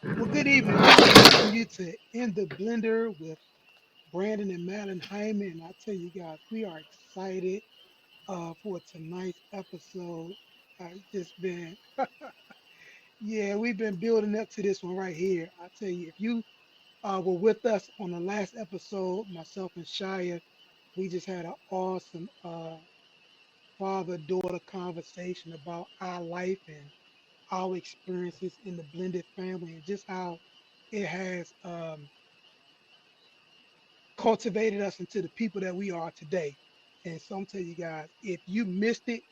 Well, good evening. We want to welcome you to In the Blender with Brandon and Madeline Hyman. I tell you guys, we are excited for tonight's episode. It's just been, yeah, we've been building up to this one right here. I tell you, if you were with us on the last episode, myself and Shia, we just had an awesome father-daughter conversation about our life and our experiences in the blended family and just how it has cultivated us into the people that we are today. And so I'm telling you guys, if you missed it,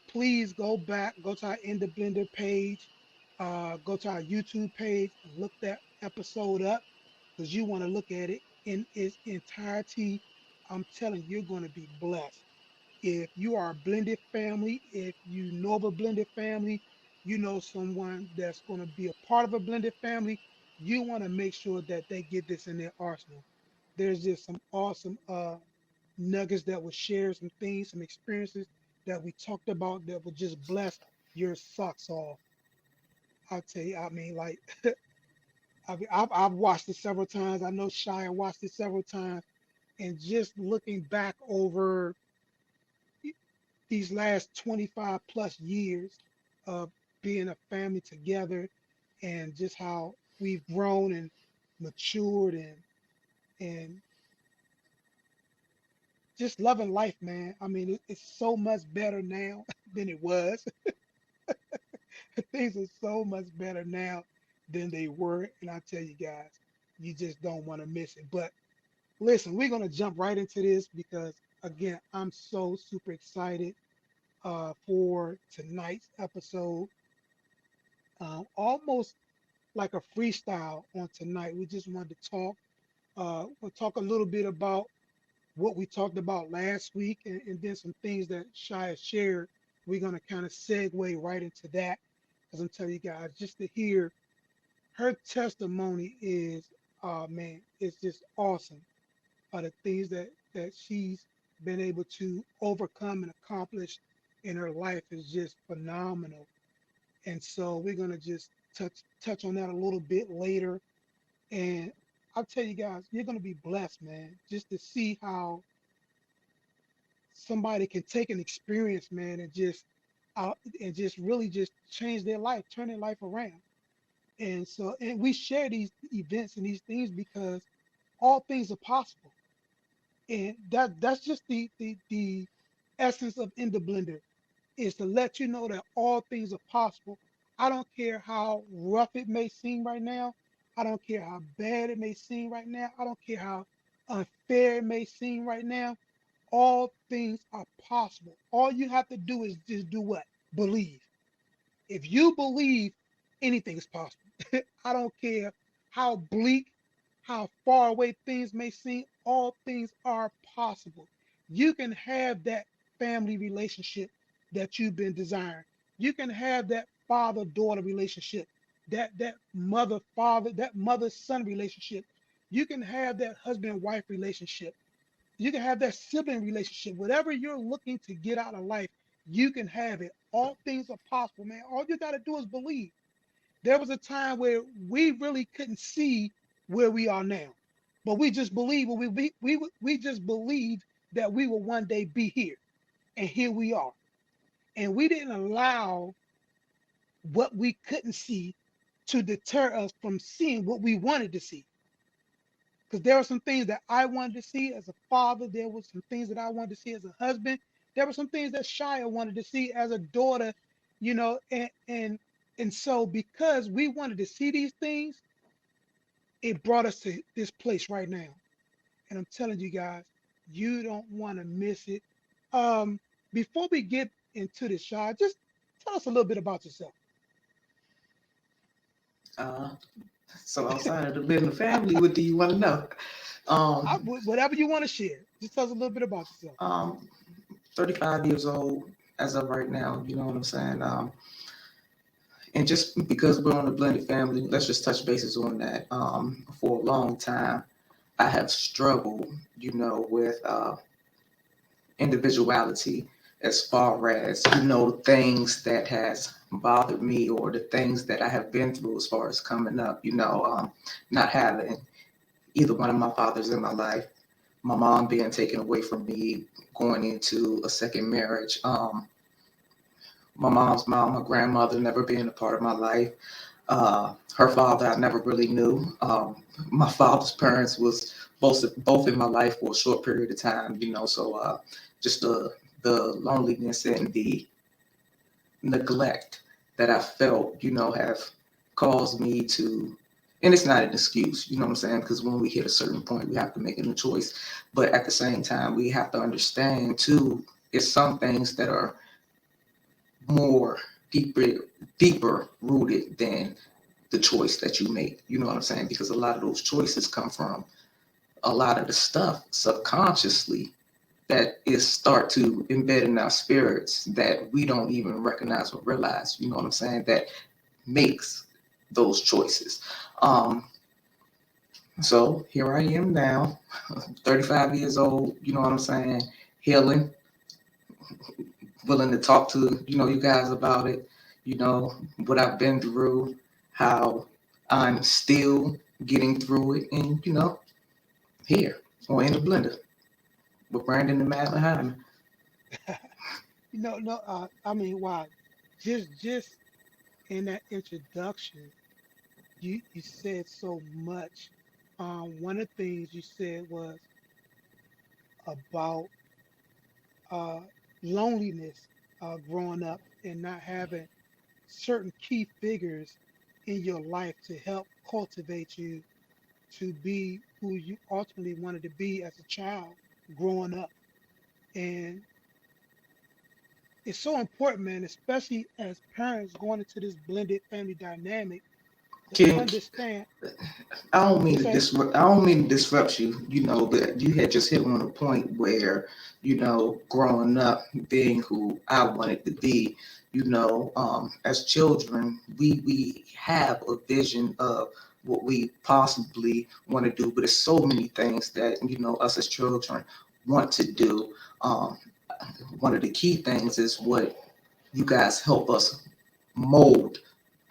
please go back, go to our In the Blender page, go to our YouTube page and look that episode up because you want to look at it in its entirety. I'm telling you, you're going to be blessed. If you are a blended family, if you know of a blended family, you know someone that's going to be a part of a blended family, you want to make sure that they get this in their arsenal. There's just some awesome nuggets that will share some things, some experiences that we talked about that will just bless your socks off. I'll tell you, I mean, like, I've watched it several times. I know Shia watched it several times. And just looking back over these last 25 plus years of being a family together and just how we've grown and matured and just loving life, man. I mean, it's so much better now than it was. Things are so much better now than they were. And I tell you guys, you just don't want to miss it. But listen, we're going to jump right into this because, again, I'm so super excited for tonight's episode. Almost like a freestyle on tonight. We just wanted to talk. We'll talk a little bit about what we talked about last week and then some things that Shia shared. We're going to kind of segue right into that because I'm telling you guys, just to hear her testimony is, man, it's just awesome. The things that she's been able to overcome and accomplish in her life is just phenomenal. And so we're going to just touch on that a little bit later. And I'll tell you guys, you're going to be blessed, man, just to see how somebody can take an experience, man, and just really just change their life, turn their life around. And so, and we share these events and these things because all things are possible. And that's just the essence of In the Blender is to let you know that all things are possible. I don't care how rough it may seem right now. I don't care how bad it may seem right now. I don't care how unfair it may seem right now. All things are possible. All you have to do is just do what? Believe. If you believe, anything is possible. I don't care how bleak, how far away things may seem, all things are possible. You can have that family relationship that you've been desiring. You can have that father-daughter relationship, that mother-father, that mother-son relationship. You can have that husband-wife relationship. You can have that sibling relationship. Whatever you're looking to get out of life, you can have it. All things are possible, man. All you got to do is believe. There was a time where we really couldn't see where we are now, but we just believed. We just believed that we will one day be here, and here we are. And we didn't allow what we couldn't see to deter us from seeing what we wanted to see. Because there were some things that I wanted to see as a father. There were some things that I wanted to see as a husband. There were some things that Shia wanted to see as a daughter, and so because we wanted to see these things, it brought us to this place right now. And I'm telling you guys, you don't want to miss it. Um, Before we get into the Shia, just tell us a little bit about yourself. Uh, so outside of the business family, what do you want to know? Whatever you want to share, just tell us a little bit about yourself. Um, 35 years old as of right now. You know what I'm saying? And just because we're on a blended family, let's just touch bases on that. For a long time, I have struggled, with individuality. as far as, things that has bothered me or the things that I have been through as far as coming up, not having either one of my fathers in my life, my mom being taken away from me, going into a second marriage, my mom's mom, my grandmother never being a part of my life. Her father, I never really knew. My father's parents was both in my life for a short period of time, So just the loneliness and the neglect that I felt, have caused me to. And it's not an excuse, you know what I'm saying? Because when we hit a certain point, we have to make a new choice. But at the same time, we have to understand too, it's some things that are more deeper deeper rooted than the choice that you make. You know what I'm saying? Because a lot of those choices come from a lot of the stuff subconsciously that is start to embed in our spirits that we don't even recognize or realize. You know what I'm saying? That makes those choices. Um, so here I am now, 35 years old. You know what I'm saying? Healing, willing to talk to you guys about it, what I've been through, how I'm still getting through it, and here or in the blender with Brandon and Madeline Hyman. No, I mean, wow, just in that introduction, you said so much. One of the things you said was about uh, loneliness growing up and not having certain key figures in your life to help cultivate you to be who you ultimately wanted to be as a child growing up. And it's so important, man, especially as parents going into this blended family dynamic to Can understand. I don't mean Yes, to sir. I don't mean to disrupt you, but you had just hit on a point where, growing up, being who I wanted to be, as children, we have a vision of what we possibly want to do, but there's so many things that, us as children want to do. Um, One of the key things is what you guys help us mold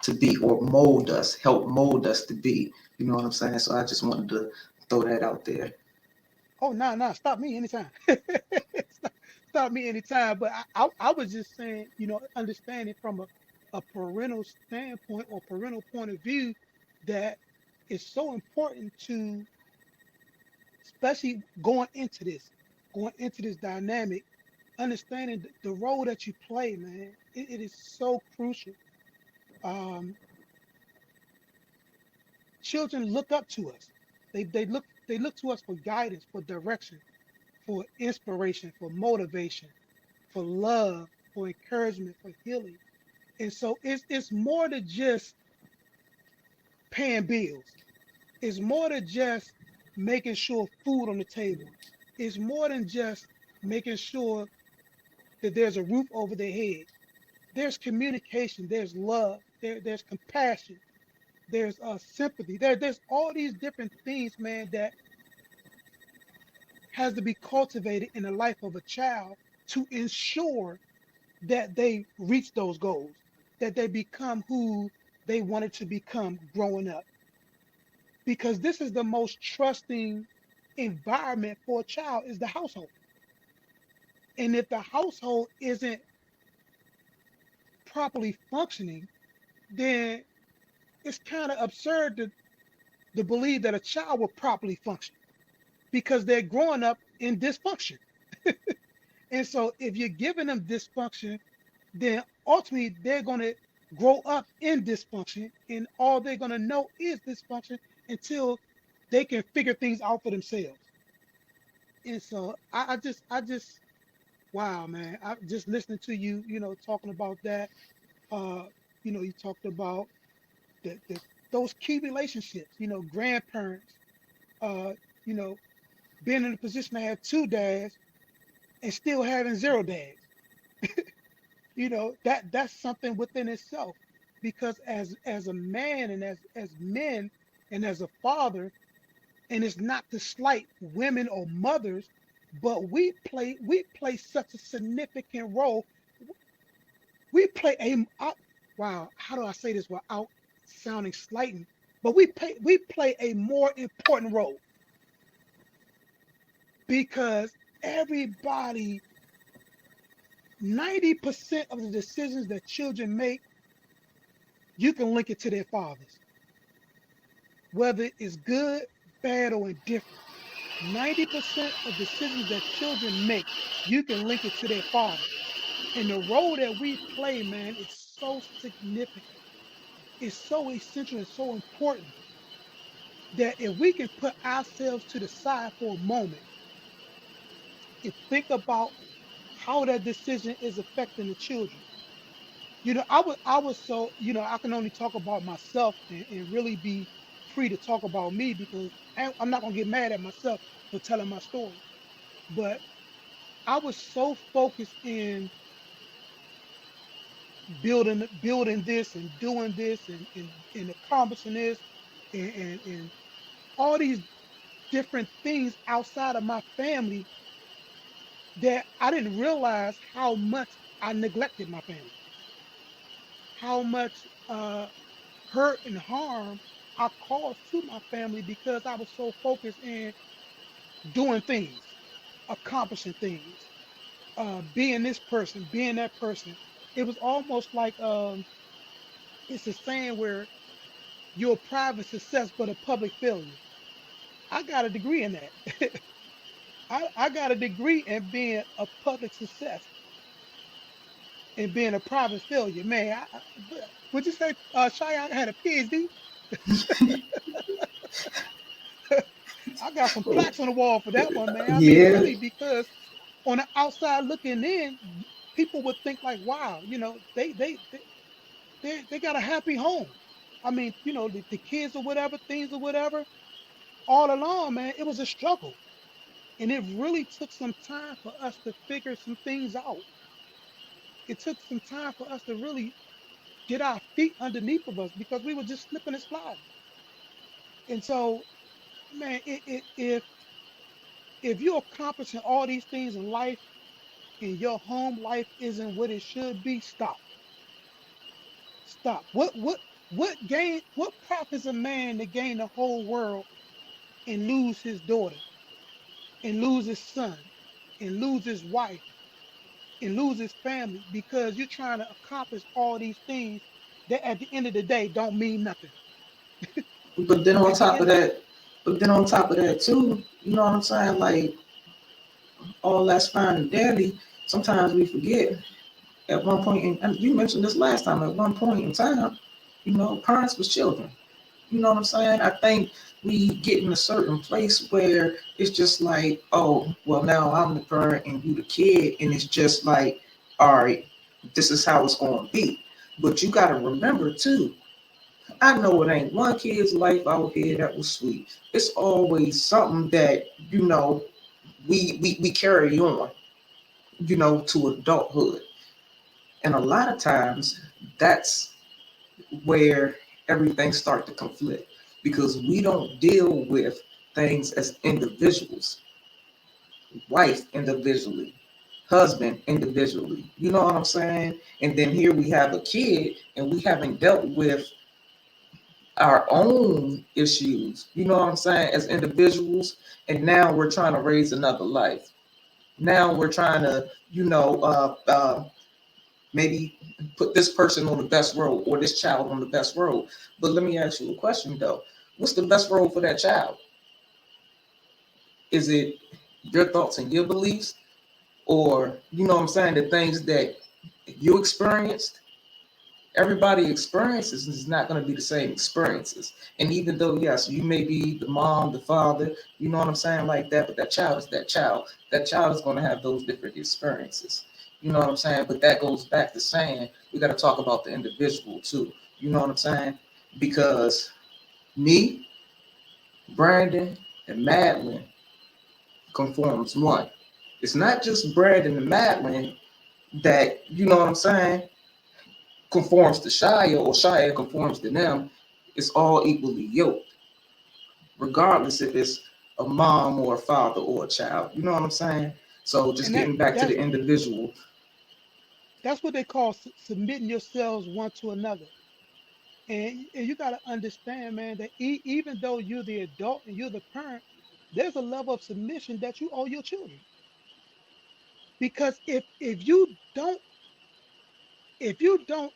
to be or help mold us to be. You know what I'm saying? So I just wanted to throw that out there. Oh, no, no, stop me anytime. stop, stop me anytime. But I was just saying, understanding from a parental standpoint or parental point of view that it's so important to, especially going into this dynamic, understanding the role that you play, man. It is so crucial. Um, Children look up to us. They look to us for guidance, for direction, for inspiration, for motivation, for love, for encouragement, for healing. And so it's more than just paying bills. It's more than just making sure food on the table. It's more than just making sure that there's a roof over their head. There's communication, there's love, there's compassion, there's sympathy. There's all these different things, man, that has to be cultivated in the life of a child to ensure that they reach those goals, that they become who they wanted to become growing up. Because this is the most trusting environment for a child is the household. And if the household isn't properly functioning, then it's kind of absurd to believe that a child will properly function because they're growing up in dysfunction. And so if you're giving them dysfunction, then ultimately they're going to grow up in dysfunction and all they're going to know is dysfunction until they can figure things out for themselves. And so I just wow, man, I just listening to you, talking about that. uh you talked about the those key relationships, grandparents, uh you know being in a position to have two dads and still having zero dads. That's something within itself, because as a man and as men and as a father, and it's not to slight women or mothers, but we play such a significant role. We play wow, how do I say this without sounding slighting? But we play a more important role because everybody, 90% of the decisions that children make, you can link it to their fathers, whether it's good, bad, or indifferent. 90% of decisions that children make, you can link it to their father. And the role that we play, man, is so significant. It's so essential and so important that if we can put ourselves to the side for a moment and think about how that decision is affecting the children. I can only talk about myself and really be free to talk about me because I'm not gonna get mad at myself for telling my story. But I was so focused in building this and doing this and accomplishing this and all these different things outside of my family that I didn't realize how much I neglected my family, how much hurt and harm I caused to my family because I was so focused in doing things, accomplishing things, being this person, being that person. It was almost like it's a saying where you're a private success but a public failure. I got a degree in that. I got a degree in being a public success and being a private failure. Man, would you say, Shyia, I had a PhD? I got some plaques on the wall for that one, man. I mean, Yeah, really, because on the outside looking in, people would think like, wow, they got a happy home. I mean, the kids or whatever, things or whatever, all along, man, it was a struggle. And it really took some time for us to figure some things out. It took some time for us to really get our feet underneath of us because we were just slipping and sliding. And so, man, if you're accomplishing all these things in life and your home life isn't what it should be, stop. Stop. What profits a man to gain the whole world and lose his daughter and lose his son and lose his wife and lose his family because you're trying to accomplish all these things that at the end of the day don't mean nothing. but then on At the top of end, that, too, you know what I'm saying? Like all that's fine and dandy. Sometimes we forget at one point, and you mentioned this last time. At one point in time, parents was children. You know what I'm saying? I think we get in a certain place where it's just like, oh, well, now I'm the parent and you the kid, and it's just like, all right, this is how it's going to be. But you got to remember too. I know it ain't one kid's life out here that was sweet. It's always something that we carry on, to adulthood, and a lot of times that's where everything starts to conflict because we don't deal with things as individuals, wife individually, husband individually. You know what I'm saying? And then here we have a kid and we haven't dealt with our own issues, you know what I'm saying, as individuals. And now we're trying to raise another life. Now we're trying to, maybe put this person on the best road or this child on the best road. But let me ask you a question though. What's the best road for that child? Is it your thoughts and your beliefs? Or, you know what I'm saying, the things that you experienced? Everybody experiences is not going to be the same experiences. And even though, yes, you may be the mom, the father, you know what I'm saying, like that, but that child is that child. That child is going to have those different experiences. You know what I'm saying? But that goes back to saying we got to talk about the individual too. You know what I'm saying? Because me, Brandon, and Madeline conforms one. It's not just Brandon and Madeline that, you know what I'm saying, conforms to Shyia or Shyia conforms to them. It's all equally yoked, regardless if it's a mom or a father or a child. You know what I'm saying? So just And that getting back to that's the individual. that's what they call submitting yourselves one to another. And you got to understand, man, that even though you're the adult and you're the parent, there's a level of submission that you owe your children. Because if you don't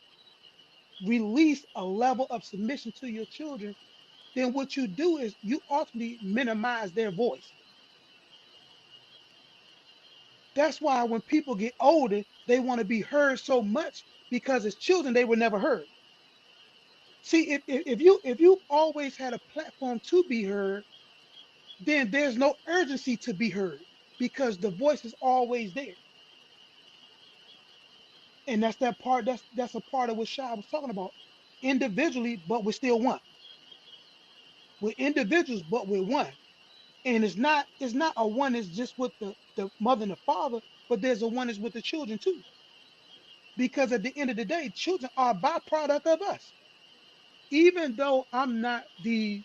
release a level of submission to your children, then what you do is you ultimately minimize their voice. That's why when people get older, they want to be heard so much because as children they were never heard. See, if you always had a platform to be heard, then there's no urgency to be heard because the voice is always there. And that's that part. That's a part of what Shai was talking about. Individually, but we're still one. We're individuals, but we're one. And it's not a one that's just with the mother and the father, but there's a one that's with the children too. Because at the end of the day, children are a byproduct of us. Even though I'm not the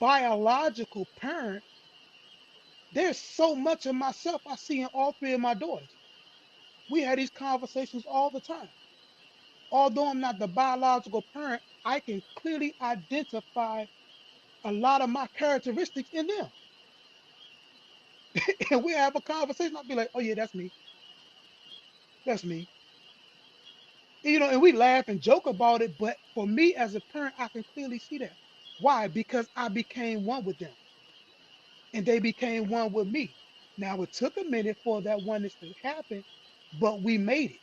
biological parent, there's so much of myself I see in all three of my daughters. We had these conversations all the time. Although I'm not the biological parent, I can clearly identify a lot of my characteristics in them. And we have a conversation. I'll be like, oh yeah, that's me. That's me. And we laugh and joke about it. But for me as a parent, I can clearly see that. Why? Because I became one with them and they became one with me. Now it took a minute for that oneness to happen, but we made it.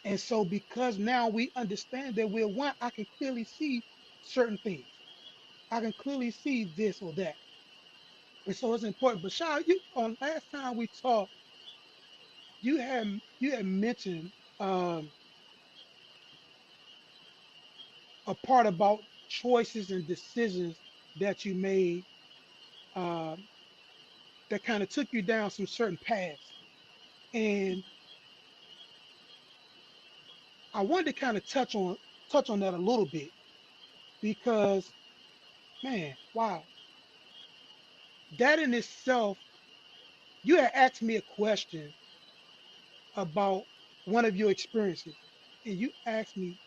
And so because now we understand that we're one, I can clearly see certain things. I can clearly see this or that. And so it's important. But Shah, you on last time we talked, you had mentioned um, a part about choices and decisions that you made um, that kind of took you down some certain paths. And I wanted to kind of touch on that a little bit because man, wow, that in itself, you had asked me a question about one of your experiences, and you asked me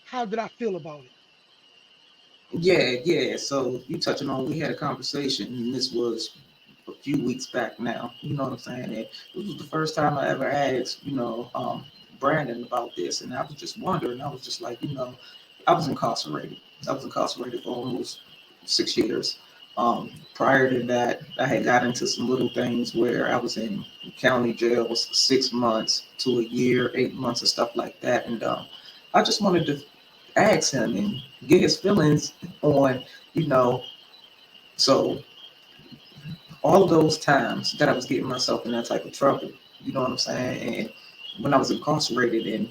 how did I feel about it. Yeah, yeah. So you touching on, we had a conversation, and this was a few weeks back now. You know what I'm saying? And this was the first time I ever asked, Brandon about this, and I was just wondering. I was just like, I was incarcerated. I was incarcerated for almost 6 years. Prior to that, I had got into some little things where I was in county jail for 6 months to a year, 8 months, and stuff like that. And I just wanted to ask him and get his feelings on, you know, so all of those times that I was getting myself in that type of trouble, you know what I'm saying? And when I was incarcerated and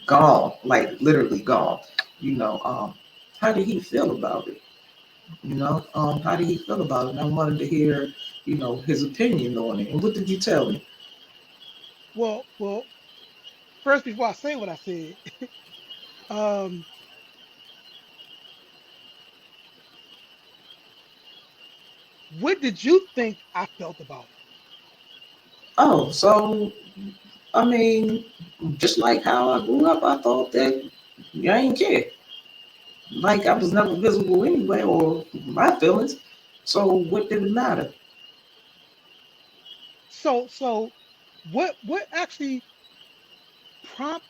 gone, like literally gone, you know, um, how did he feel about it? How did he feel about it? And I wanted to hear, his opinion on it. And what did you tell me? Well, first before I say what I said, um, what did you think I felt about it? Oh, so I mean, just like how I grew up, I thought that you ain't care. Like I was never visible anyway, or my feelings. So what did it matter? So what actually prompt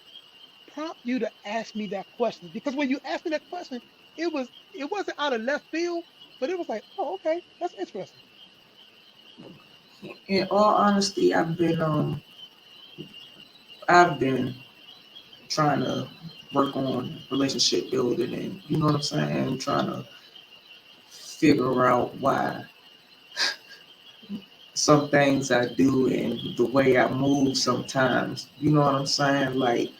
prompt you to ask me that question? Because when you asked me that question, it wasn't out of left field, but it was like, oh, okay, that's interesting. In all honesty, I've been trying to work on relationship building, and you know what I'm saying, trying to figure out why some things I do and the way I move sometimes. You know what I'm saying? Like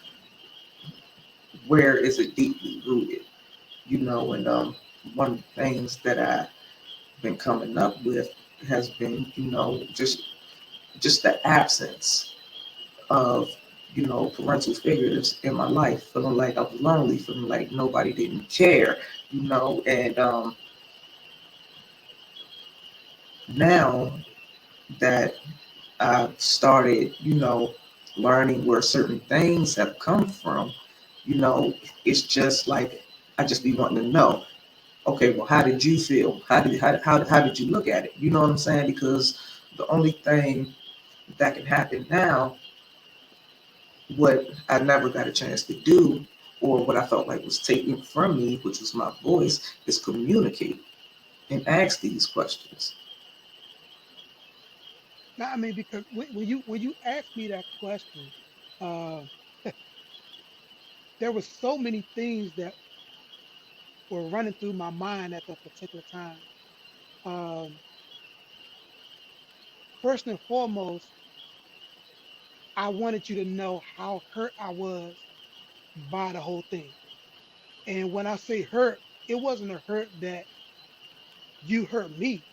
where is it deeply rooted? And one of the things that I've been coming up with has been, just the absence of parental figures in my life, feeling like I was lonely, feeling like nobody didn't care, and Now that I've started, learning where certain things have come from, you know, it's just like I just be wanting to know, okay, well, how did you feel? How did you look at it? You know what I'm saying? Because the only thing that can happen now, what I never got a chance to do, or what I felt like was taken from me, which was my voice, is communicate and ask these questions. Now, I mean, because when you asked me that question, uh, there were so many things that were running through my mind at that particular time. Um, First and foremost, I wanted you to know how hurt I was by the whole thing. And when I say hurt, it wasn't a hurt that you hurt me.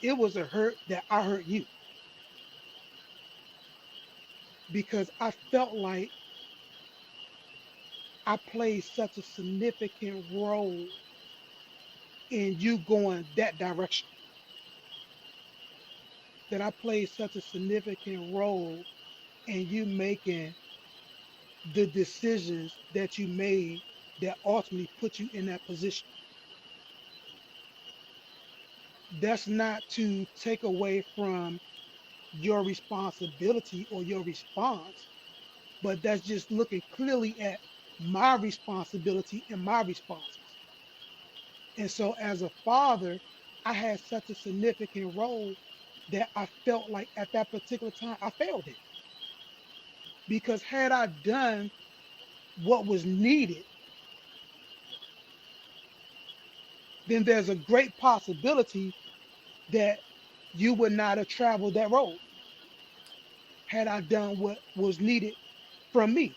It was a hurt that I hurt you because I felt like I played such a significant role in you going that direction, that I played such a significant role in you making the decisions that you made that ultimately put you in that position. That's not to take away from your responsibility or your response, but that's just looking clearly at my responsibility and my responses. And so, as a father, I had such a significant role that I felt like at that particular time I failed it. Because had I done what was needed, then there's a great possibility that you would not have traveled that road had I done what was needed from me.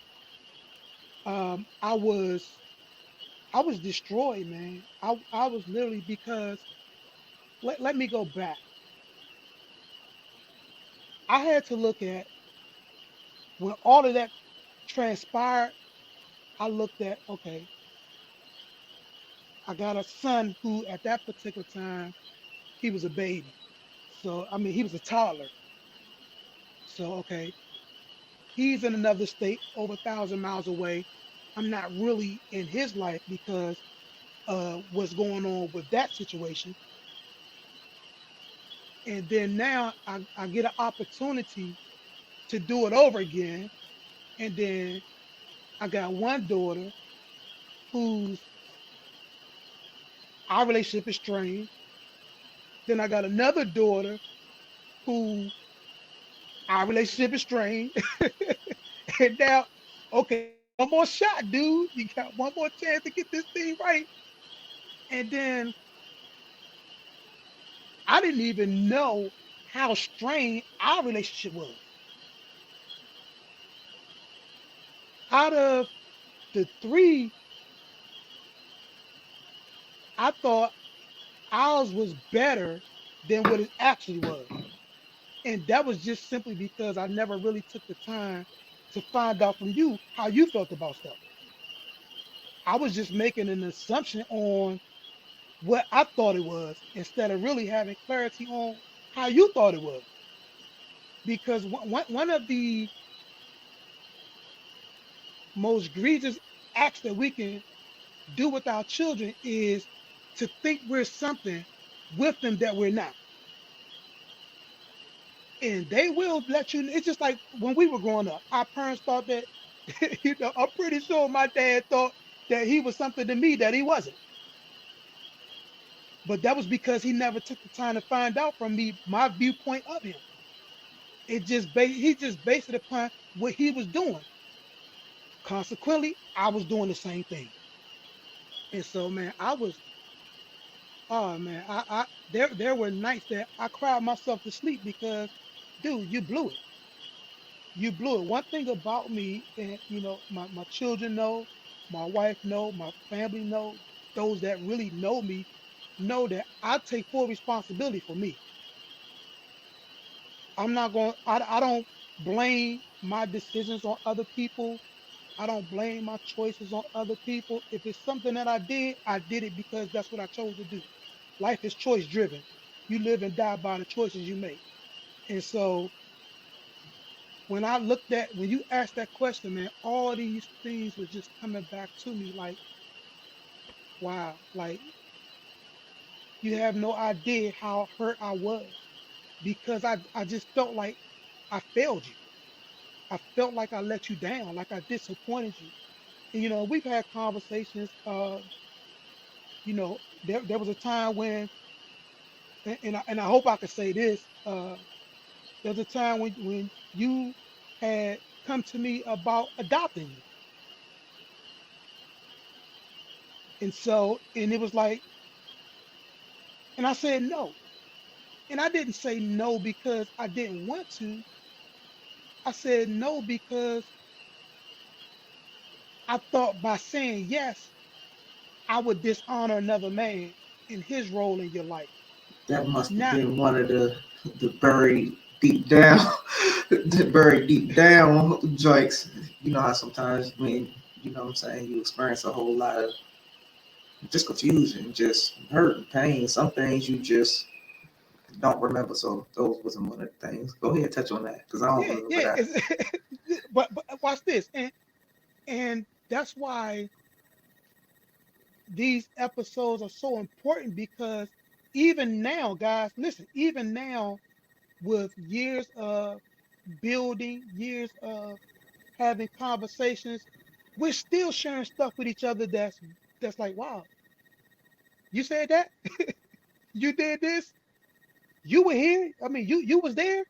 Um, I was I was destroyed, man. I was literally because let me go back. I had to look at when all of that transpired. I looked at, okay, I got a son who at that particular time he was a baby. So I mean he was a toddler. So okay, he's in another state over 1,000 miles away. I'm not really in his life because what's going on with that situation. And then now I get an opportunity to do it over again. And then I got one daughter whose our relationship is strained. Then I got another daughter who our relationship is strained. And now, okay, you got one more shot, dude. You got one more chance to get this thing right. And then I didn't even know how strained our relationship was. Out of the three, I thought ours was better than what it actually was. And that was just simply because I never really took the time to find out from you how you felt about stuff. I was just making an assumption on what I thought it was instead of really having clarity on how you thought it was. Because one of the most egregious acts that we can do with our children is to think we're something with them that we're not. And they will let you, it's just like when we were growing up, our parents thought that, I'm pretty sure my dad thought that he was something to me that he wasn't. But that was because he never took the time to find out from me my viewpoint of him. He just based it upon what he was doing. Consequently, I was doing the same thing. And so, man, oh man, there were nights that I cried myself to sleep because, dude, you blew it. You blew it. One thing about me, and my children know, my wife know, my family know, those that really know me know that I take full responsibility for me. I'm not going. I don't blame my decisions on other people. I don't blame my choices on other people. If it's something that I did it because that's what I chose to do. Life is choice driven. You live and die by the choices you make. And so when you asked that question, man, all these things were just coming back to me like, wow, like you have no idea how hurt I was because I just felt like I failed you. I felt like I let you down, like I disappointed you. And we've had conversations. There was a time when, and I hope I could say this. There was a time when you had come to me about adopting me, and it was like, and I said no, and I didn't say no because I didn't want to. I said no because I thought by saying yes, I would dishonor another man in his role in your life. That must have Not, been one of the buried deep down, the buried deep down joints. You know how sometimes when what I'm saying, you experience a whole lot of just confusion, just hurt and pain. Some things you just don't remember. So those wasn't one of the things. Go ahead, touch on that because I don't yeah, remember yeah. that. But watch this, and that's why these episodes are so important because even now, guys, listen, even now with years of building, years of having conversations, we're still sharing stuff with each other that's like, wow, you said that? You did this? You were here? I mean, you was there?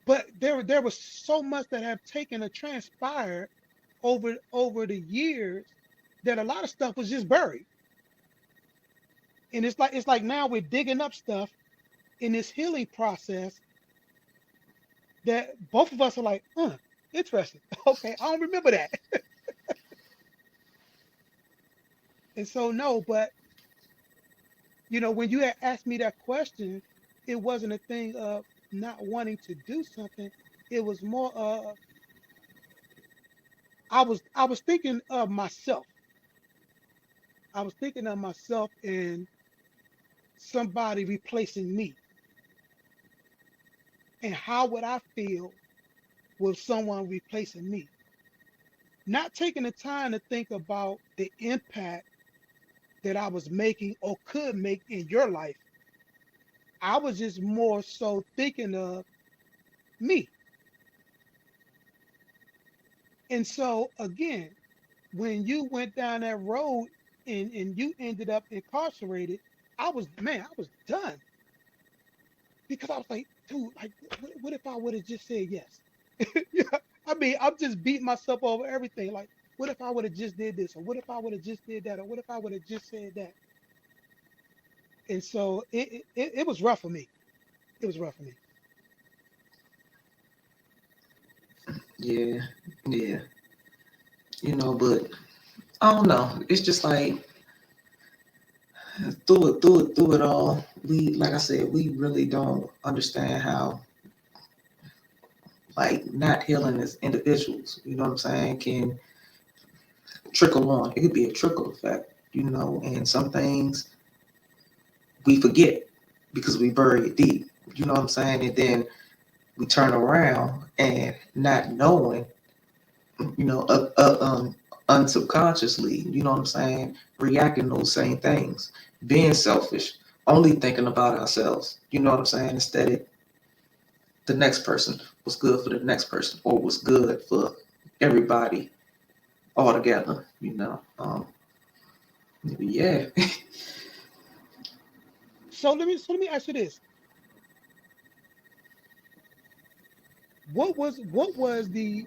But there was so much that have taken or transpired over the years that a lot of stuff was just buried. And it's like now we're digging up stuff in this healing process that both of us are like, interesting. Okay, I don't remember that. And so no, but when you had asked me that question, it wasn't a thing of not wanting to do something. It was more of I was thinking of myself. I was thinking of myself and somebody replacing me. And how would I feel with someone replacing me? Not taking the time to think about the impact that I was making or could make in your life. I was just more so thinking of me. And so again, when you went down that road and you ended up incarcerated, I was done because I was like, dude, like, what if I would have just said yes? Yeah, I mean, I'm just beating myself over everything. Like, what if I would have just did this, or what if I would have just did that, or what if I would have just said that? And so it was rough for me. It was rough for me. Yeah, yeah. But I don't know. It's just like through it all. We, like I said, we really don't understand how like not healing as individuals. You know what I'm saying? Can trickle on. It could be a trickle effect. And some things we forget because we bury it deep. You know what I'm saying? And then we turn around and not knowing, you know, unsubconsciously, you know what I'm saying, reacting those same things, being selfish, only thinking about ourselves, you know what I'm saying, instead of the next person, what's good for the next person, or what's good for everybody all together, yeah. So let me ask you this: what was the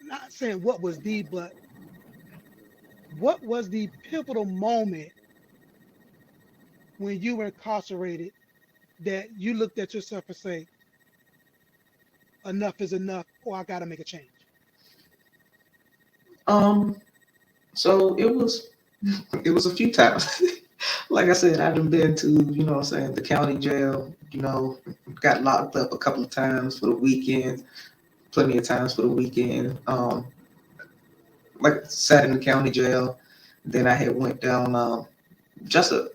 not saying what was the, but what was the pivotal moment when you were incarcerated that you looked at yourself and say, enough is enough, or I got to make a change? um, so it was a few times. Like I said, I done been to, what I'm saying, the county jail, got locked up a couple of times for the weekend, plenty of times for the weekend. Like sat in the county jail. Then I had went down Jessup.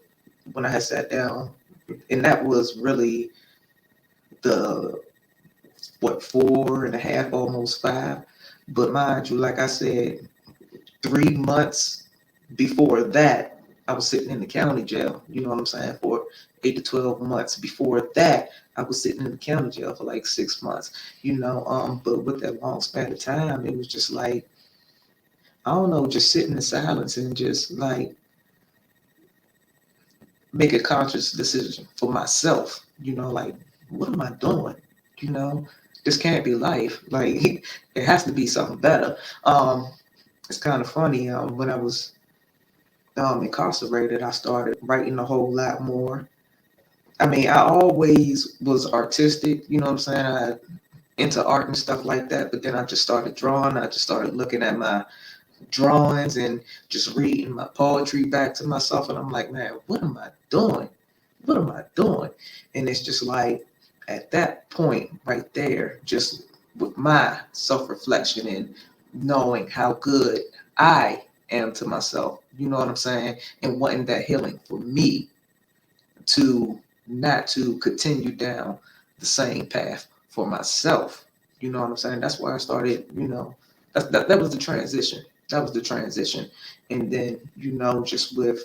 when I had sat down, and that was really the what 4.5, almost 5. But mind you, like I said, 3 months before that, I was sitting in the county jail. You know what I'm saying? For 8 to 12 months. Before that, I was sitting in the county jail for like 6 months. But with that long span of time, it was just like I don't know, just sitting in silence and just like make a conscious decision for myself. Like what am I doing? You know, this can't be life. Like it has to be something better. It's kind of funny. When I was incarcerated, I started writing a whole lot more. I mean, I always was artistic, you know what I'm saying? I into art and stuff like that, but then I just started drawing. I just started looking at my drawings and just reading my poetry back to myself, and I'm like, man, what am I doing? What am I doing? And it's just like at that point right there, just with my self-reflection and knowing how good I am to myself, you know what I'm saying? And wanting that healing for me to not to continue down the same path for myself. You know what I'm saying? That's why I started, that was the transition. That was the transition. And then, just with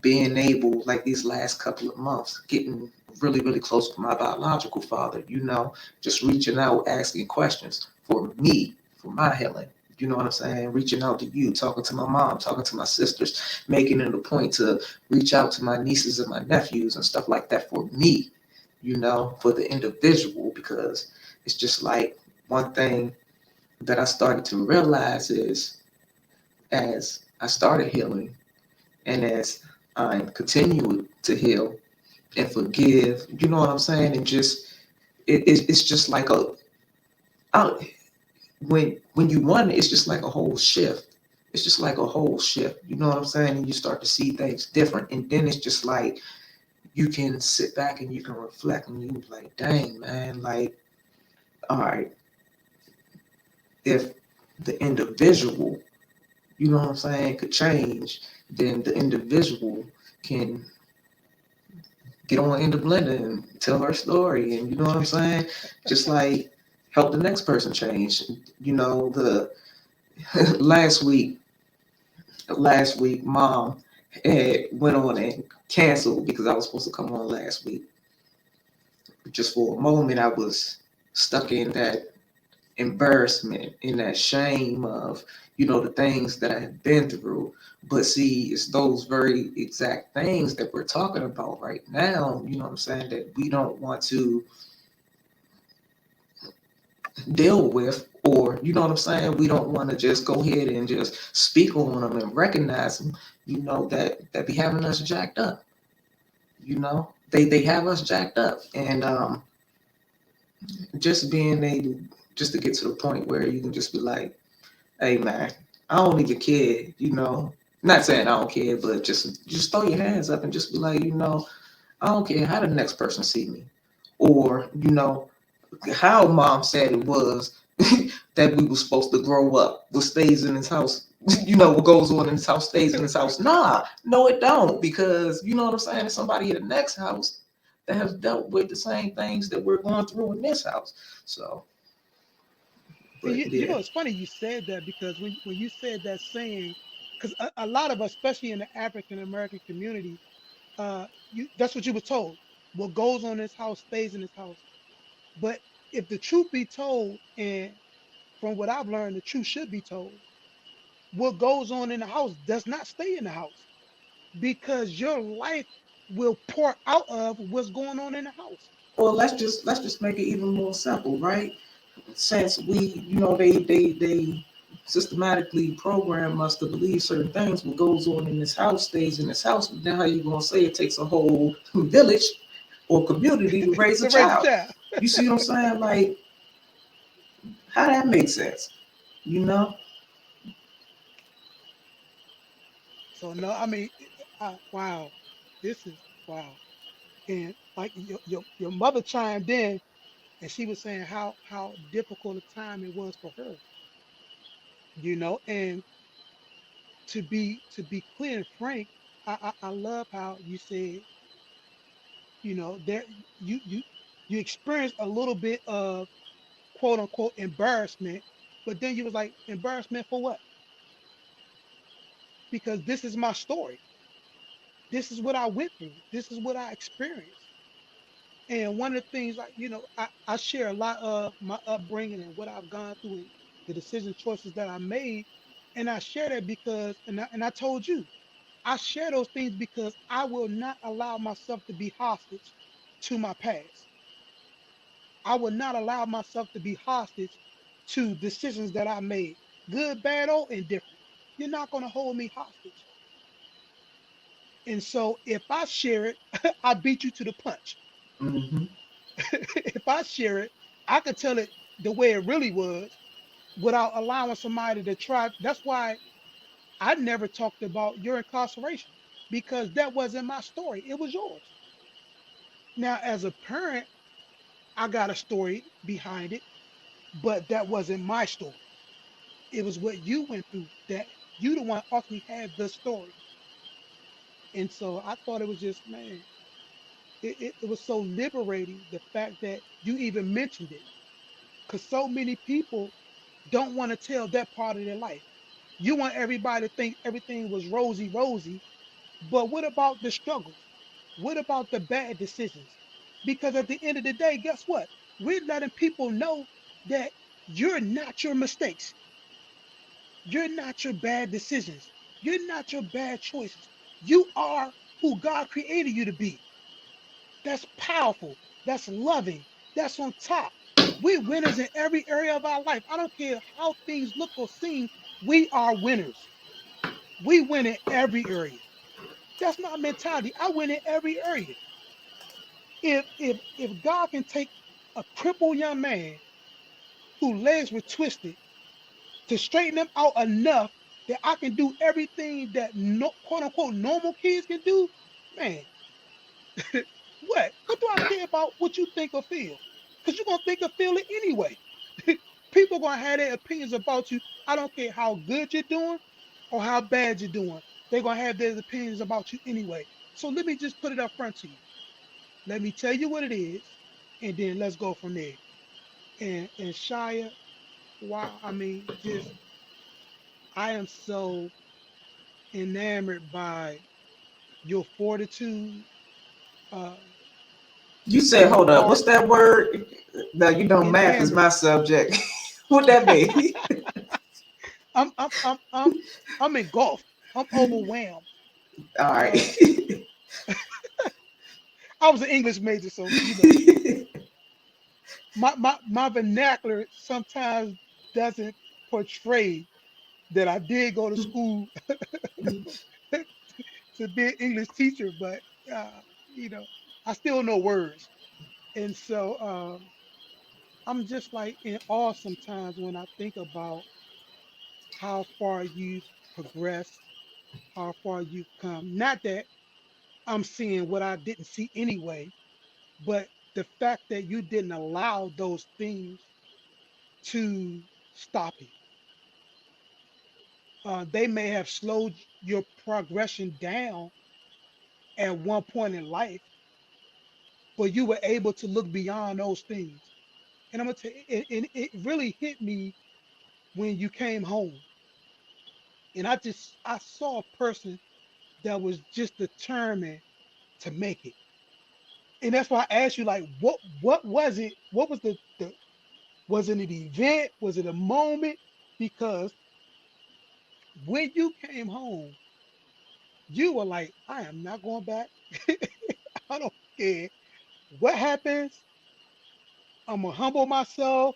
being able, like these last couple of months, getting really, really close to my biological father, just reaching out, asking questions for me, for my healing. You know what I'm saying? Reaching out to you, talking to my mom, talking to my sisters, making it a point to reach out to my nieces and my nephews and stuff like that for me, for the individual, because it's just like one thing that I started to realize is as I started healing and as I continue to heal and forgive, you know what I'm saying? And just it's just like I, when you want it, it's just like a whole shift. It's just like a whole shift. You know what I'm saying? And you start to see things different. And then it's just like you can sit back and you can reflect and you like, dang man, like, all right, if the individual, you know what I'm saying, could change, then the individual can get on in the blender and tell her story. And you know what I'm saying? Just like help the next person change. The last week, mom had went on and canceled because I was supposed to come on last week. Just for a moment, I was stuck in that embarrassment, in that shame of, the things that I had been through. But see, it's those very exact things that we're talking about right now, you know what I'm saying, that we don't want to deal with, or you know what I'm saying, we don't want to just go ahead and just speak on them and recognize them, that be having us jacked up. They have us jacked up. And just being able just to get to the point where you can just be like, hey man, I don't even care. Not saying I don't care, but just throw your hands up and just be like, I don't care how the next person see me, or how mom said it was that we were supposed to grow up. What stays in his house, what goes on in his house stays in his house. Nah, no, it don't, because you know what I'm saying. There's somebody in the next house that has dealt with the same things that we're going through in this house. So, See, but you yeah, know, it's funny you said that because when you said that saying, because a lot of us, especially in the African American community, that's what you were told. What goes on in this house stays in this house. But if the truth be told, and from what I've learned, the truth should be told. What goes on in the house does not stay in the house because your life will pour out of what's going on in the house. well, let's just make it even more simple, right? Since we, they systematically program us to believe certain things, what goes on in this house stays in this house. But then how you gonna say it takes a whole village or community to raise a To raise a child? child. You see what I'm saying? Like, how that makes sense? You know? So no, I mean, wow, this is wow. And like your mother chimed in, and she was saying how difficult a time it was for her, and to be clear and frank. I love how you said, there you you you experienced a little bit of quote unquote embarrassment, but then you was like, embarrassment for what? Because this is my story. This is what I went through. This is what I experienced. And one of the things, like, I share a lot of my upbringing and what I've gone through and the decision choices that I made. And I share that because, and I told you, I share those things because I will not allow myself to be hostage to my past. I will not allow myself to be hostage to decisions that I made, good, bad, or indifferent. You're not going to hold me hostage. And so if I share it, I beat you to the punch. Mm-hmm. If I share it, I could tell it the way it really was without allowing somebody to try. That's why I never talked about your incarceration because that wasn't my story. It was yours. Now, as a parent, I got a story behind it, but that wasn't my story. It was what you went through that you the one ultimately had the story. And so I thought it was just, man, it was so liberating the fact that you even mentioned it. Because so many people don't want to tell that part of their life. You want everybody to think everything was rosy, rosy, but what about the struggles? What about the bad decisions? Because at the end of the day, guess what? We're letting people know that you're not your mistakes. You're not your bad decisions. You're not your bad choices. You are who God created you to be. That's powerful. That's loving. That's on top. We're winners in every area of our life. I don't care how things look or seem. We are winners. We win in every area. That's my mentality. I win in every area. If God can take a crippled young man whose legs were twisted to straighten them out enough that I can do everything that no, quote unquote normal kids can do, man, what do I care about what you think or feel? Because you're gonna think or feel it anyway. People gonna have their opinions about you. I don't care how good you're doing or how bad you're doing. They're gonna have their opinions about you anyway. So let me just put it up front to you. Let me tell you what it is, and then let's go from there. And Shia, wow, I mean, just I am so enamored by your fortitude, uh, You said, your hold up, what's heart, that word? No, you know, math is enamored. my subject. What that be? I'm I'm I'm I'm I'm engulfed. I'm overwhelmed. All right. Uh, I was an English major, so my vernacular sometimes doesn't portray that I did go to school to be an English teacher, but uh, you know, I still know words, and so I'm just like in awe sometimes when I think about how far you've progressed, how far you've come. Not that I'm seeing what I didn't see anyway, but the fact that you didn't allow those things to stop you. They may have slowed your progression down at one point in life, but you were able to look beyond those things. And I'm gonna tell you, it really hit me when you came home, and I saw a person that was just determined to make it. And that's why I asked you, like, what was it? What was the was it an event? Was it a moment? Because when you came home, you were like, I am not going back. I don't care what happens. I'm gonna humble myself.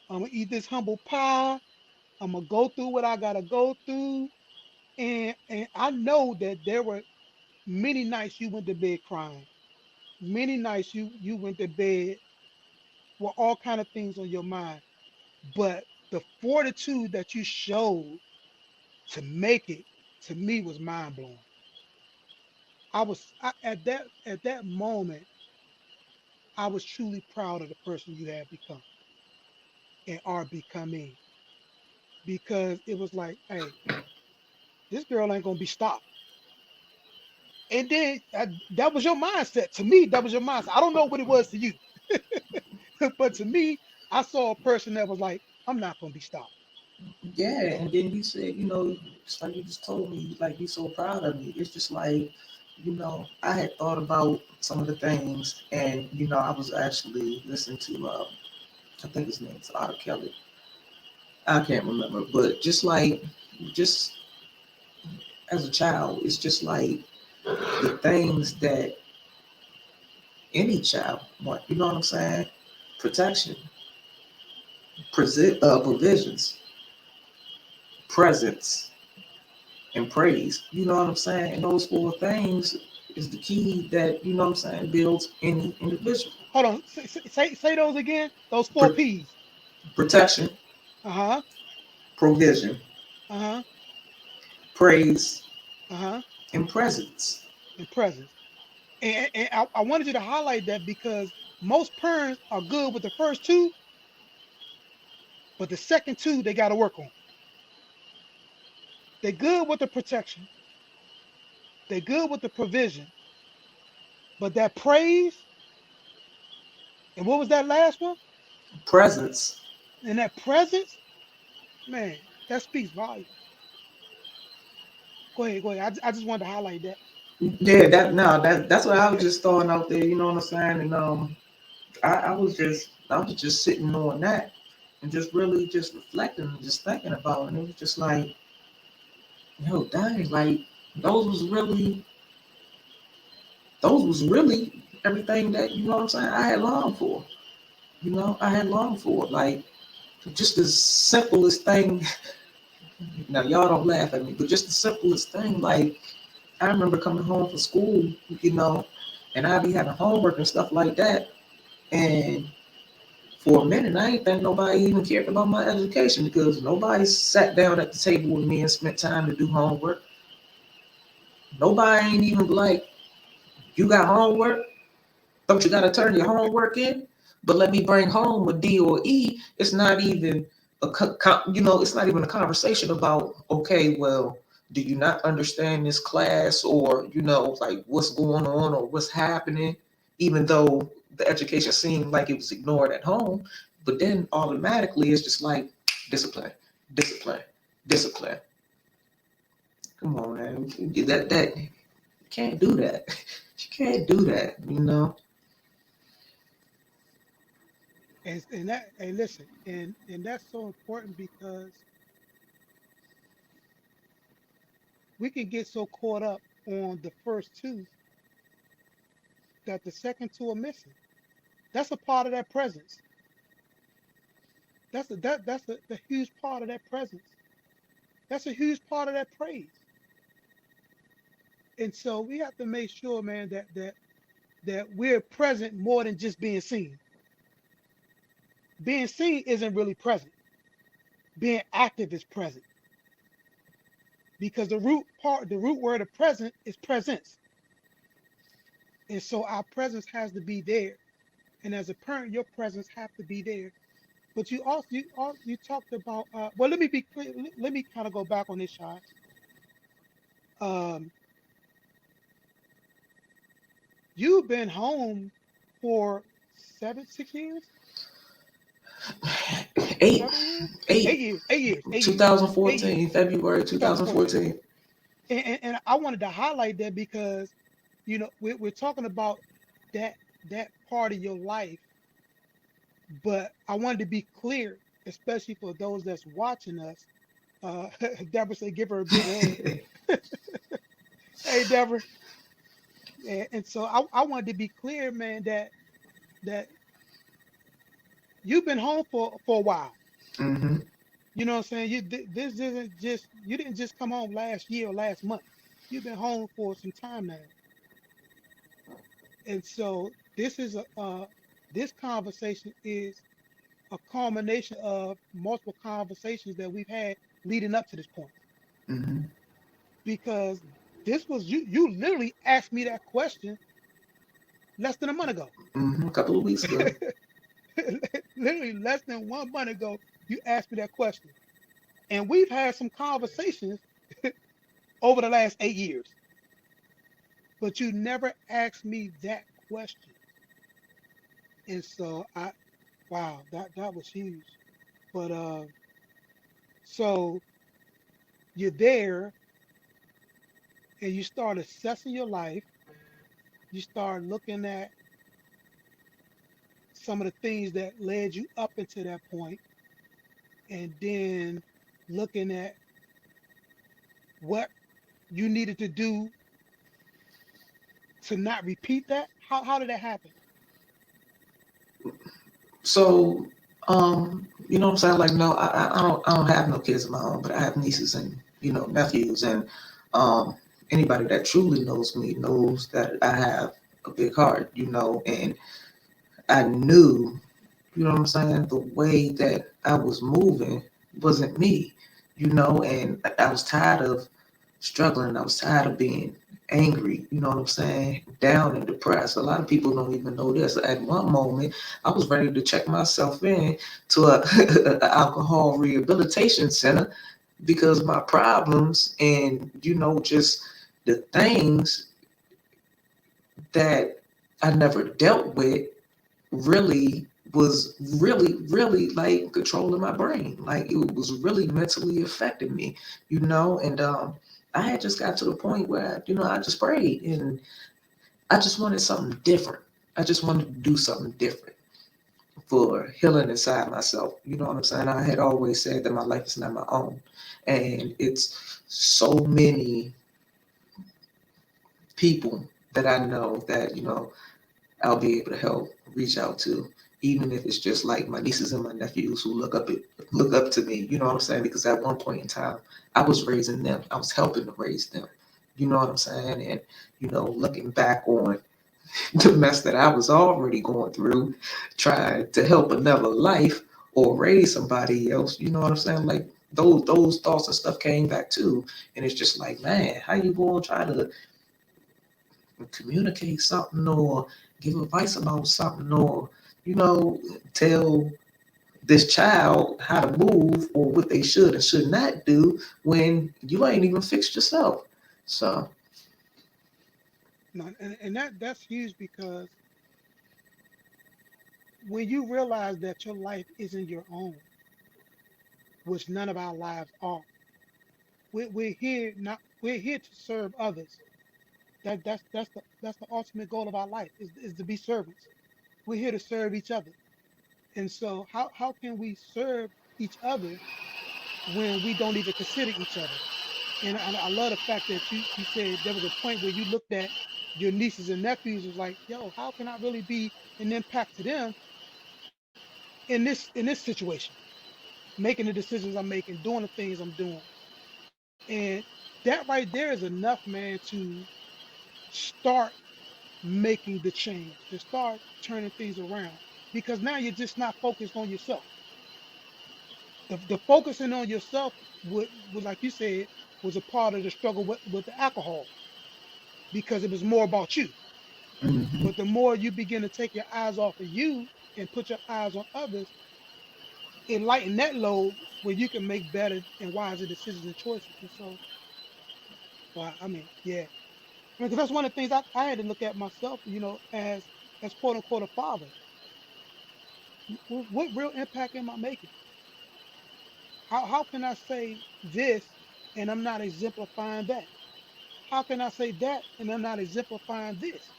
I'm gonna eat this humble pie. I'm gonna go through what I gotta go through. And I know that there were many nights you went to bed crying. Many nights you went to bed with all kind of things on your mind. But the fortitude that you showed to make it to me was mind blowing. At that moment, I was truly proud of the person you have become and are becoming because it was like, hey, this girl ain't gonna be stopped. And then that was your mindset. To me, that was your mindset. I don't know what it was to you, but to me, I saw a person that was like, I'm not going to be stopped. Yeah, and then you said, just like you just told me, like you're so proud of me. It's just like, I had thought about some of the things, and I was actually listening to, I think his name is Otter Kelly. I can't remember, but just as a child, it's just like the things that any child want. You know what I'm saying? Protection, provisions, presence, and praise. You know what I'm saying? And those four things is the key that, what I'm saying, builds any individual. Hold on. Say those again. Those four Pro- P's. protection, Uh huh. provision, Uh huh. praise, Uh huh. and presence. And presence. And I wanted you to highlight that because most parents are good with the first two, but the second two they got to work on. They're good with the protection. They're good with the provision, but that praise and what was that last one? Presence. And that presence, man, that speaks volume. Go ahead, go ahead. I just wanted to highlight that. Yeah, that's what I was just throwing out there, you know what I'm saying? And I was just sitting on that and just really just reflecting and just thinking about it. And it was just like, dang, like those was really those was really everything that, what I'm saying, I had longed for. I had longed for. Like just the simplest thing. Now y'all don't laugh at me, but just the simplest thing, like I remember coming home from school, you know, and I'd be having homework and stuff like that. And for a minute, I ain't think nobody even cared about my education because nobody sat down at the table with me and spent time to do homework. Nobody ain't even like, you got homework? Don't you got to turn your homework in? But let me bring home a D or E. It's not even it's not even a conversation about, okay, well, do you not understand this class, or like what's going on or what's happening, even though the education seemed like it was ignored at home. But then automatically it's just like discipline, discipline, discipline. Come on, man. That you can't do that. You can't do that. And that, hey, listen, and that's so important because we can get so caught up on the first two that the second two are missing. That's a part of that presence. That's the huge part of that presence. That's a huge part of that praise. And so we have to make sure, man, that we're present more than just being seen. Being seen isn't really present. Being active is present because the root word of present is presence. And so our presence has to be there. And as a parent, your presence have to be there. But you talked about well, let me be clear. Let me kind of go back on this, Shy. Um, you've been home for 6 years, Eight, 7 years, eight, 8 years, 8 years, 8 years, 8 years, 2014, February 2014. 2014. And I wanted to highlight that because we're talking about that part of your life, but I wanted to be clear, especially for those that's watching us. Deborah said, "Give her a big hug." Hey, Deborah. And so I wanted to be clear, man, that you've been home for a while. hmm You know what I'm saying? This isn't just you didn't just come home last year or last month. You've been home for some time now. And so this conversation is a culmination of multiple conversations that we've had leading up to this point. hmm Because this was you literally asked me that question less than a month ago. A couple of weeks ago. Literally less than 1 month ago, you asked me that question. And we've had some conversations over the last 8 years. but you never asked me that question. And so wow, that was huge. But so you're there and you start assessing your life. You start looking at some of the things that led you up into that point, and then looking at what you needed to do to not repeat that. How did that happen? So, you know what I'm saying? Like, no, I don't have no kids of my own, but I have nieces and, nephews. And anybody that truly knows me knows that I have a big heart, and I knew, what I'm saying, the way that I was moving wasn't me, and I was tired of struggling. I was tired of being angry, you know what I'm saying, down and depressed. A lot of people don't even know this. At one moment, I was ready to check myself in to a alcohol rehabilitation center because my problems and, just the things that I never dealt with really was really like controlling my brain. Like it was really mentally affecting me, and I had just got to the point where, I just prayed and I just wanted something different. I just wanted to do something different for healing inside myself. You know what I'm saying? I had always said that my life is not my own. And it's so many people that I know that, I'll be able to help reach out to, even if it's just like my nieces and my nephews who look up to me. You know what I'm saying? Because at one point in time, I was raising them. I was helping to raise them. You know what I'm saying? And looking back on the mess that I was already going through, trying to help another life or raise somebody else. You know what I'm saying? Like those thoughts and stuff came back too, and it's just like, man, how you going to try to communicate something or give advice about something or tell this child how to move or what they should and should not do when you ain't even fixed yourself. So No, and that's huge because when you realize that your life isn't your own, which none of our lives are, we're here to serve others. That's the ultimate goal of our life is to be servants. We're here to serve each other. And so how can we serve each other when we don't even consider each other? And I love the fact that you said there was a point where you looked at your nieces and nephews was like, yo, how can I really be an impact to them in this situation, making the decisions I'm making, doing the things I'm doing. And that right there is enough, man, to start making the change, to start turning things around. Because now you're just not focused on yourself. The focusing on yourself would like you said, was a part of the struggle with the alcohol because it was more about you. mhm. But the more you begin to take your eyes off of you and put your eyes on others, it lighten that load where you can make better and wiser decisions and choices. And so, well, I mean, yeah, I mean, because that's one of the things I had to look at myself, as quote unquote a father. What real impact am I making? How can I say this and I'm not exemplifying that? How can I say that and I'm not exemplifying this?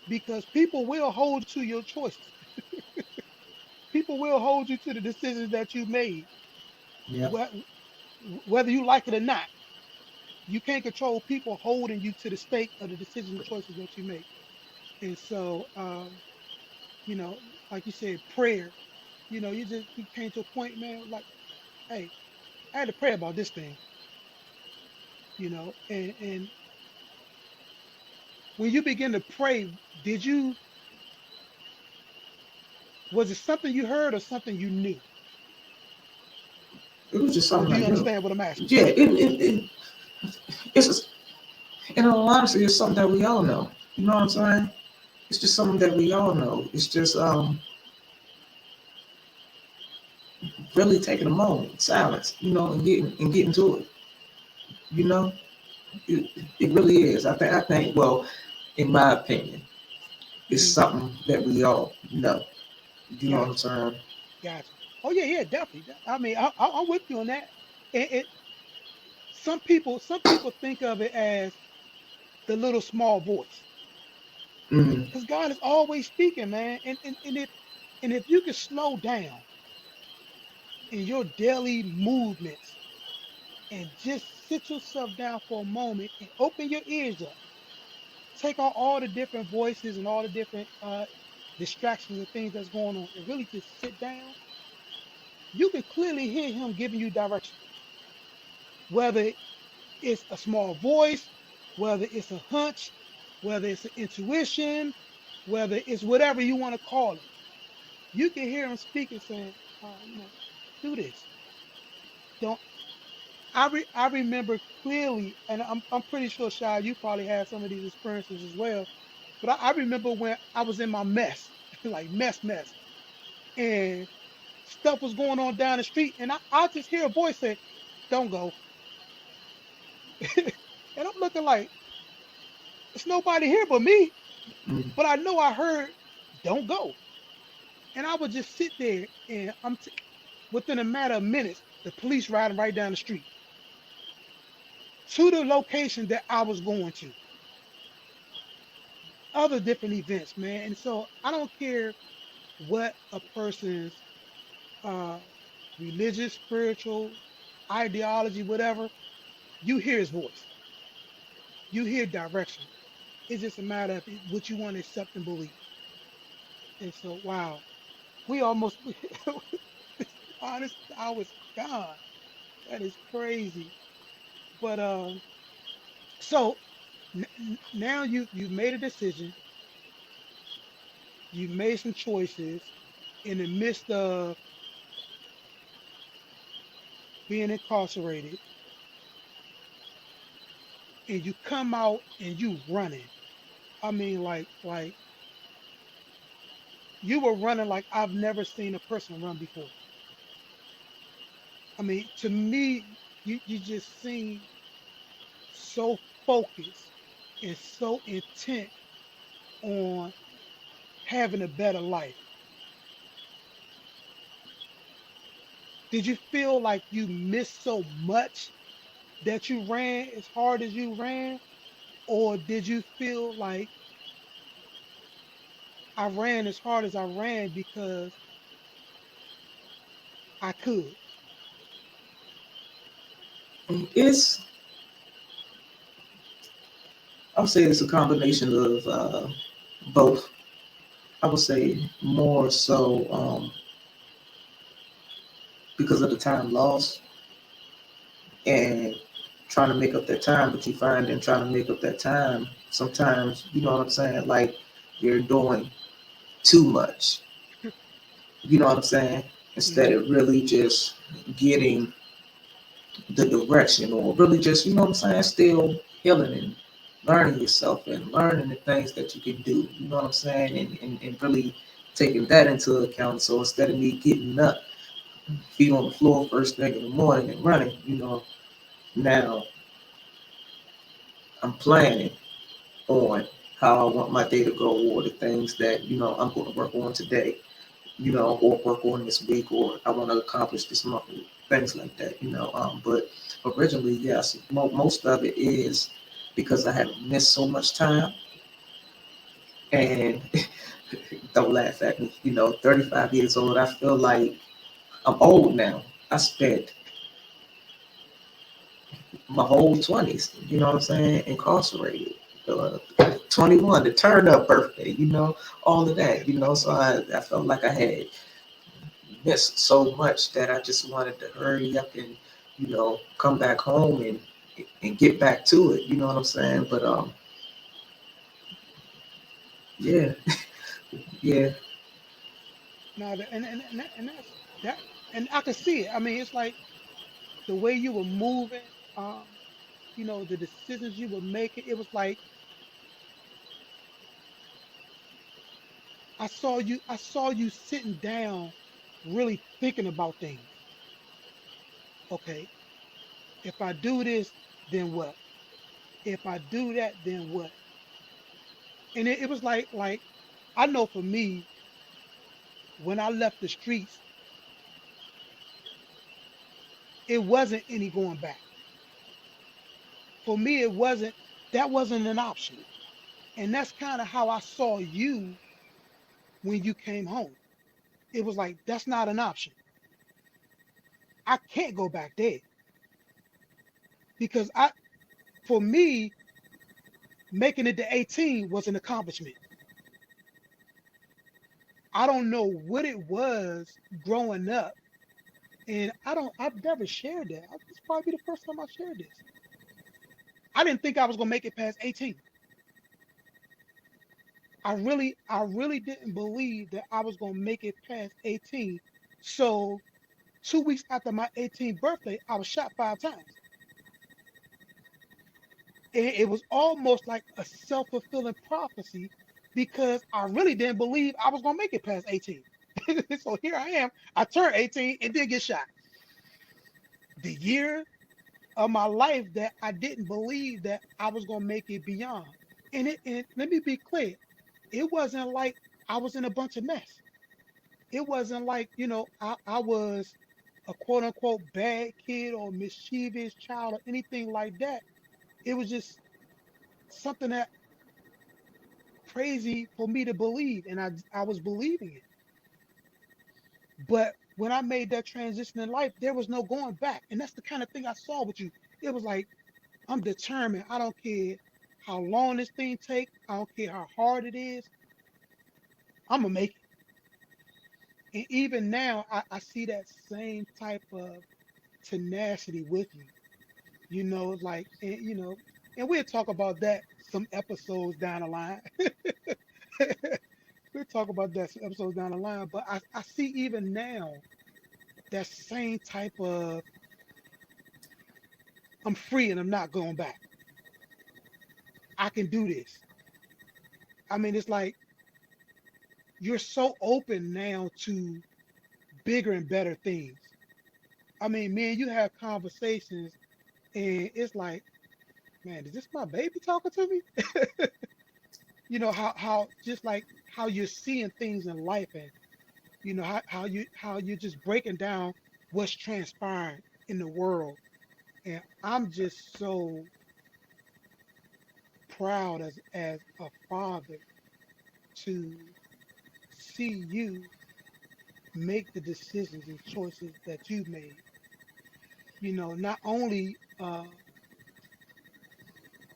Because people will hold you to your choices. People will hold you to the decisions that you made, Yeah. wh- whether you like it or not. You can't control people holding you to the stake of the decisions and choices that you make. And so, you know, like you said, prayer. You came to a point, man, like, hey, I had to pray about this thing, and when you begin to pray, did you was it something you heard or something you knew? It was just Or something do I you knew. understand what I'm asking? Yeah, it's just, in all honesty, it's something that we all know. You know what I'm saying? It's just something that we all know. It's just really taking a moment, silence, and getting to it, you know. It, it really is. I think. Well, in my opinion, it's Hmm. something that we all know. You know what I'm Gotcha, saying? gotcha. Oh yeah, yeah, definitely. I mean, I'm with you on that. It some people think of it as the little small voice, Mm, because God is always speaking, man. And if you can slow down in your daily movements and just sit yourself down for a moment and open your ears up, take out all the different voices and all the different distractions and things that's going on, and really just sit down, you can clearly hear Him giving you direction. Whether it's a small voice, whether it's a hunch, whether it's an intuition, whether it's whatever you want to call it, you can hear Him speaking, saying, do this. Don't. I remember clearly, and I'm pretty sure, Shy, you probably had some of these experiences as well. But I remember when I was in my mess, like mess, and stuff was going on down the street, and I just hear a voice say, "Don't go," and I'm looking like it's nobody here but me, mm, but I know I heard, "Don't go," and I would just sit there, and within a matter of minutes, the police riding right down the street to the location that I was going to, other different events, man. And so I don't care what a person's uh, religious, spiritual, ideology, whatever, you hear his voice. You hear direction. It's just a matter of what you want to accept and believe. And so, wow, we almost, honest, I was gone. That is crazy. But so now you've made a decision. You've made some choices in the midst of being incarcerated, and you come out and you running. I mean, like you were running like I've never seen a person run before. I mean, to me, you just seem so focused and so intent on having a better life. Did you feel like you missed so much that you ran as hard as you ran? Or did you feel like I ran as hard as I ran because I could? mm. I would say it's a combination of both. I would say more so because of the time lost and trying to make up that time, but you find in trying to make up that time, sometimes, you know what I'm saying, like you're doing too much, you know what I'm saying, instead Hmm. of really just getting the direction or really just, you know what I'm saying, still healing and learning yourself and learning the things that you can do, you know what I'm saying, and really taking that into account. So instead of me getting up, feet on the floor first thing in the morning and running, now I'm planning on how I want my day to go or the things that, I'm going to work on today, or work on this week or I want to accomplish this month, things like that, But originally, yes, most of it is because I have missed so much time and don't laugh at me, 35 years old, I feel like I'm old now. I spent my whole 20s, you know what I'm saying, incarcerated. Uh, 21, the turn up birthday, all of that, So I felt like I had missed so much that I just wanted to hurry up and, come back home and get back to it, you know what I'm saying? But yeah, yeah. No, and that's that, and I could see it. I mean, it's like the way you were moving, the decisions you were making. It was like I saw you sitting down, really thinking about things. Okay, if I do this, then what? If I do that, then what? And it was like I know for me, when I left the streets, it wasn't any going back. For me, it wasn't that wasn't an option. And that's kind of how I saw you when you came home. It was like that's not an option. I can't go back there because I for me, making it to 18 was an accomplishment. I don't know what it was growing up. And I've never shared that. This probably the first time I shared this. I didn't think I was gonna make it past 18. I really didn't believe that I was gonna make it past 18. So 2 weeks after my 18th birthday, I was shot 5 times. And it was almost like a self-fulfilling prophecy because I really didn't believe I was gonna make it past 18. So here I am. I turned 18 and did get shot. The year of my life that I didn't believe that I was gonna make it beyond. And let me be clear, it wasn't like I was in a bunch of mess. It wasn't like, I was a quote unquote bad kid or mischievous child or anything like that. It was just something that crazy for me to believe. And I was believing it. But when I made that transition in life, there was no going back. And that's the kind of thing I saw with you. It was like, I'm determined. I don't care how long this thing take. I don't care how hard it is. I'm gonna make it. And even now, I see that same type of tenacity with you. Like, and we'll talk about that some episodes down the line. We'll talk about that some episodes down the line. But I see even now that same type of I'm free and I'm not going back. I can do this. I mean, it's like you're so open now to bigger and better things. I mean, man, you have conversations and it's like, man, is this my baby talking to me? How just like how you're seeing things in life and how you're just breaking down what's transpiring in the world. And I'm just so proud as a father to see you make the decisions and choices that you made. Not only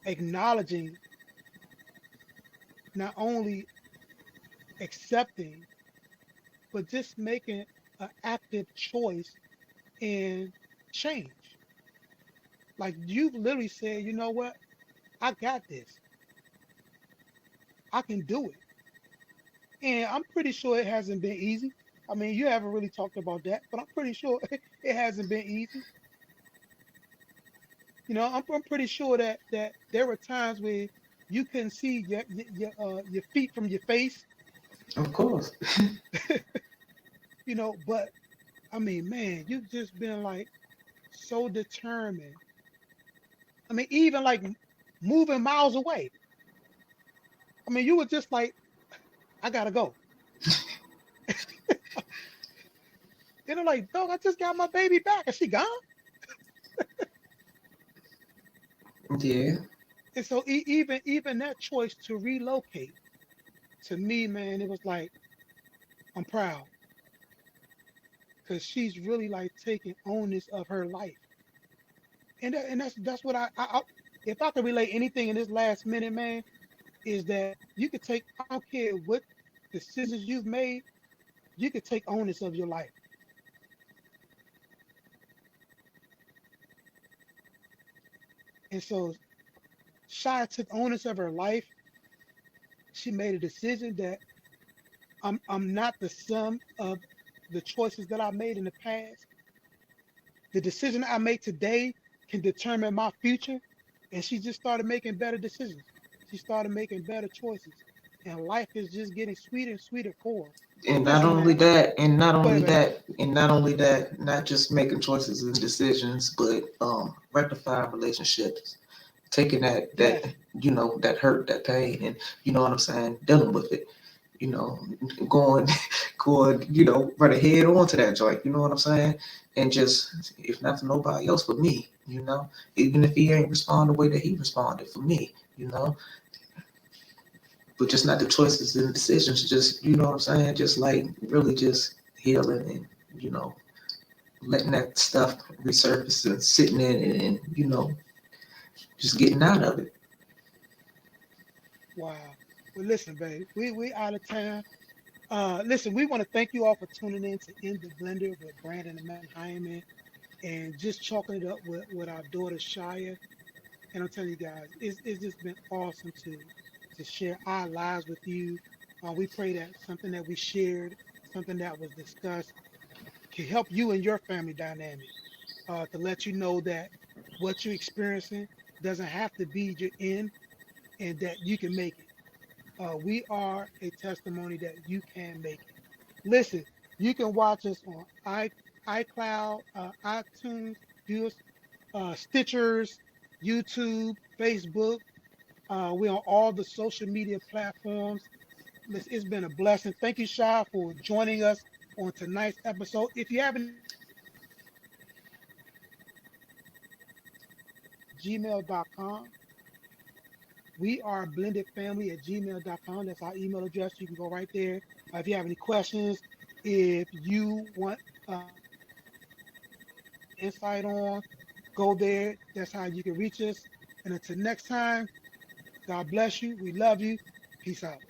acknowledging, not only accepting, but just making an active choice and change. Like you've literally said, you know what? I got this. I can do it. And I'm pretty sure it hasn't been easy. I mean, you haven't really talked about that, but I'm pretty sure it hasn't been easy. I'm pretty sure that there were times where you couldn't see your feet from your face. Of course. But I mean, man, you've just been like so determined. I mean, even like moving miles away. I mean, you were just like, I gotta go. And I'm like, dog, I just got my baby back. Is she gone? Yeah. And so even that choice to relocate, to me, man, it was like, I'm proud because she's really like taking onus of her life. And that's what if I could relate anything in this last minute, man, is that you could take, I don't care what decisions you've made, you could take onus of your life. And so Shia took onus of her life. She made a decision that I'm not the sum of the choices that I made in the past. The decision I make today can determine my future. And she just started making better decisions. She started making better choices. And life is just getting sweeter and sweeter for her. And not Listen, only man, that, and not go only ahead, baby. that, and not only that, not just making choices and decisions, but rectifying relationships taking that Yes. that hurt, that pain, and you know what I'm saying, dealing with it, you know, going going, right ahead onto that joint, you know what I'm saying? And just, if not for nobody else, for me, even if he ain't respond the way that he responded for me, but just not the choices and the decisions, just, you know what I'm saying? Just like really just healing and, you know, letting that stuff resurface and sitting in it and, just getting out of it. Wow. Well, listen, babe, we out of time. Listen, we want to thank you all for tuning in to In the Blender with Brandon and Madeline Hyman, and just chalking it up with our daughter Shia. And I'm telling you guys, it's just been awesome to share our lives with you. We pray that something that we shared, something that was discussed, can help you and your family dynamic. To let you know that what you're experiencing doesn't have to be your end, and that you can make it. We are a testimony that you can make it. Listen, you can watch us on iCloud, iTunes, Stitchers, YouTube, Facebook. We're on all the social media platforms. Listen, it's been a blessing. Thank you, Shah, for joining us on tonight's episode. If you have any questions, gmail.com. We are blendedfamily@gmail.com. That's our email address. You can go right there. If you have any questions, if you want insight on, go there. That's how you can reach us. And until next time, God bless you. We love you. Peace out.